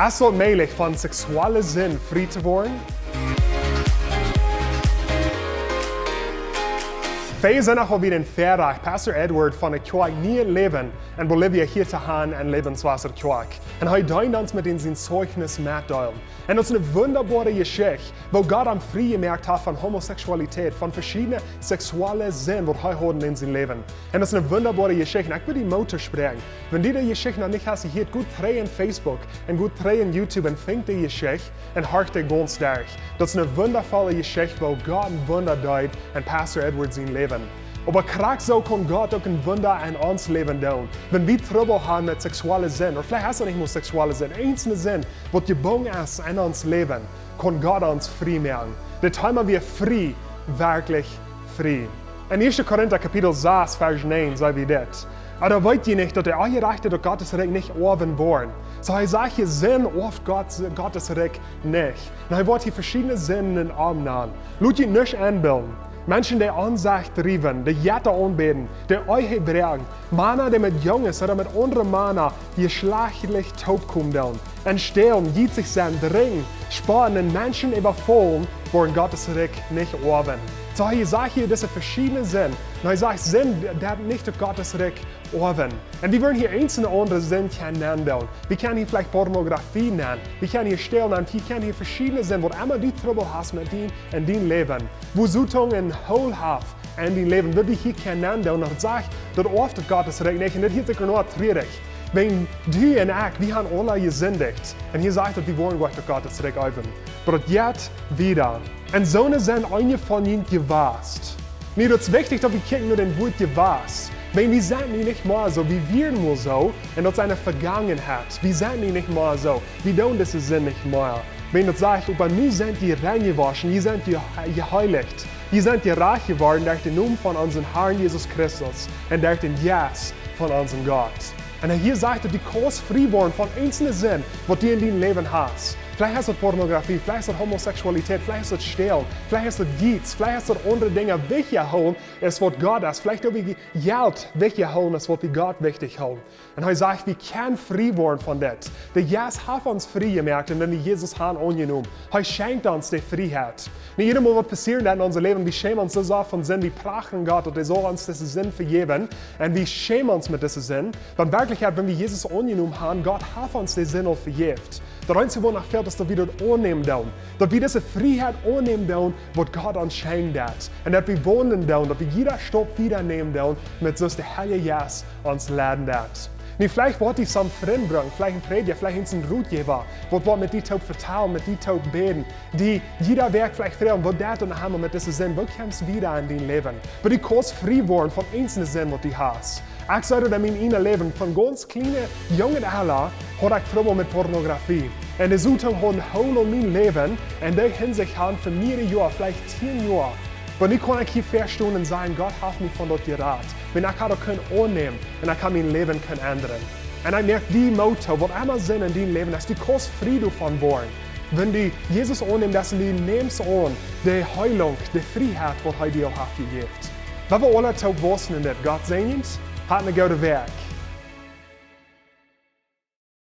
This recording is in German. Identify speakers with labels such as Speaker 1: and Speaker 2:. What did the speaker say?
Speaker 1: Es wird möglich, von sexueller Sinn frei zu werden. Wir sind auch wieder in Verreich, Pastor Edward von der Kirche Nieuw Leben in Bolivia hier zu haben in Lebenswasser Kirche. Und heute dient uns mit sein Zeugnis mitteilen. Und das ist eine wunderbare Geschichte, wo Gott am Frie gemerkt hat von Homosexualität, von verschiedenen sexuellen Sinnen, die er hat in seinem Leben. Und das ist eine wunderbare Geschichte. Und ich würde die Mutter sprechen. Wenn die Geschichte noch nicht hast, hier gut drehen in Facebook und gut drehen in YouTube und fängt die Geschichte und hört die ganz durch. Das ist eine wundervolle Geschichte, wo Gott ein Wunder tut in Pastor Edward sein Leben. Aber gerade so kann Gott auch ein Wunder in uns Leben tun. Wenn wir Trouble haben mit sexuellen Sinn, oder vielleicht hast du nicht nur sexuelle Sinn, einzelne Sinn, was gebunden ist in uns Leben, kann Gott uns frei machen. Das haben wir frei, wirklich frei. In 1. Korinther Kapitel 6, Vers 9 sagt wie das. Aber wollt ihr nicht, dass der eure Rechte durch Gottes Reich nicht oben wollen. So er sagt hier Sinn auf Gottes Reich nicht. Und er wird hier verschiedene Sinnen in den Arm nehmen. Lasst ihr nicht anbilden. Menschen, die Ansicht driven, die Jette anbeten, die euch bringen, Männer, die mit Jungs oder mit anderen Männern geschlechtlich taub kommen, entstehen, die sich sein, dringen, sparen und Menschen überfallen, wollen Gottes Reich nicht oben. So, ich sage hier diese verschiedenen Sinn. Und ich sage, Sinn, der nicht durch Gottes Reich oben. Und wir wollen hier einzelne andere Sinn nennen. Wir können hier vielleicht Pornografie nennen. Wir können hier Stehlen nennen. Wir können hier verschiedene Sinn, wo immer du Trouble hast mit dir in deinem Leben. Wo Zutung und Hohlhaft in deinem Leben, würde ich hier nennen. Und ich sage, dass oft durch Gottes Reich nicht. Und das ist sicher nur traurig. Wenn du und ich, wir haben alle gesündigt. Und hier sagt, dass wir wollen durch Gottes Reich oben. Aber jetzt wieder. Und so sind einige von ihnen gewasst. Mir ist es wichtig, dass wir kicken nur den Wort gewasst. Wenn wir sind nicht mal so, wie wir nur so, und das ist eine Vergangenheit. Wir sind nicht mal so. Wir tun das Sinn nicht mehr. Wenn das sagt, aber wir sind die reingewaschen, wir sind die geheiligt. Wir sind die reich geworden durch den Namen von unserem Herrn Jesus Christus und durch den Yes von unserem Gott. Und hier sagt er, die kannst frei werden von einzelnen Sinn, was du in deinem Leben hast. Vielleicht hast du Pornografie, vielleicht hast du Homosexualität, vielleicht hast du Stehlen, vielleicht hast du Geiz, vielleicht hast du andere Dinge weggeholt, als was Gott ist. Vielleicht habe ich Geld weggeholt, als was die Gott wichtig holt. Und er sagt, wir können frei werden von das. Der Jesus hat uns frei gemerkt und wenn wir Jesus haben angenommen. Er schenkt uns die Freiheit. Nicht jedes Mal, was passiert in unserem Leben, wir schämen uns so von Sinn, wir prachten Gott und er soll uns diesen Sinn vergeben. Und wir schämen uns mit diesem Sinn. Weil in Wirklichkeit, wenn wir Jesus angenommen haben, Gott hat uns den Sinn auch vergeben. Der einzige, was noch fehlt, ist, dass wir das annehmen dürfen. Dass wir diese Freiheit annehmen dürfen, was Gott uns schenkt hat. Und dass wir wohnen dürfen, dass wir jeder Stopp wieder nehmen dürfen, mit so der Heilige Geist uns laden hat. Nicht vielleicht wollte ich es am Freund bringen, vielleicht ein Prediger, vielleicht ein Rutgeber, wo mit die Taub vertrauen, mit die Taub beten, die jeder Werk vielleicht fragen, wo der und haben mit diesem Sinn, wo kommst du wieder in dein Leben? Wo die kurz frei werden von einzelnen Sinn, was du hast. Ich sage dir, in meinem Leben, von ganz kleinen, jungen Alter, habe ich Trouble mit Pornografie. Und die Zutang haben Hole in meinem Leben, und die Hinsicht haben für mehrere Jahre, vielleicht 10 Jahre. Aber ich kann hier feststellen und sagen, Gott hat mich von dort geraten. Wenn ich das annehmen kann und ich kann mein Leben ändern. Und ich merke, die Motto, was immer Sinn in deinem Leben ist, die kannst frei davon werden. Wenn du Jesus annimmst, dass du nimmst an, die Heilung, die Freiheit, die er dir auch gegeben hat. Wenn wir alle taub wissen, dass Gott segnet, hat eine gute Werk.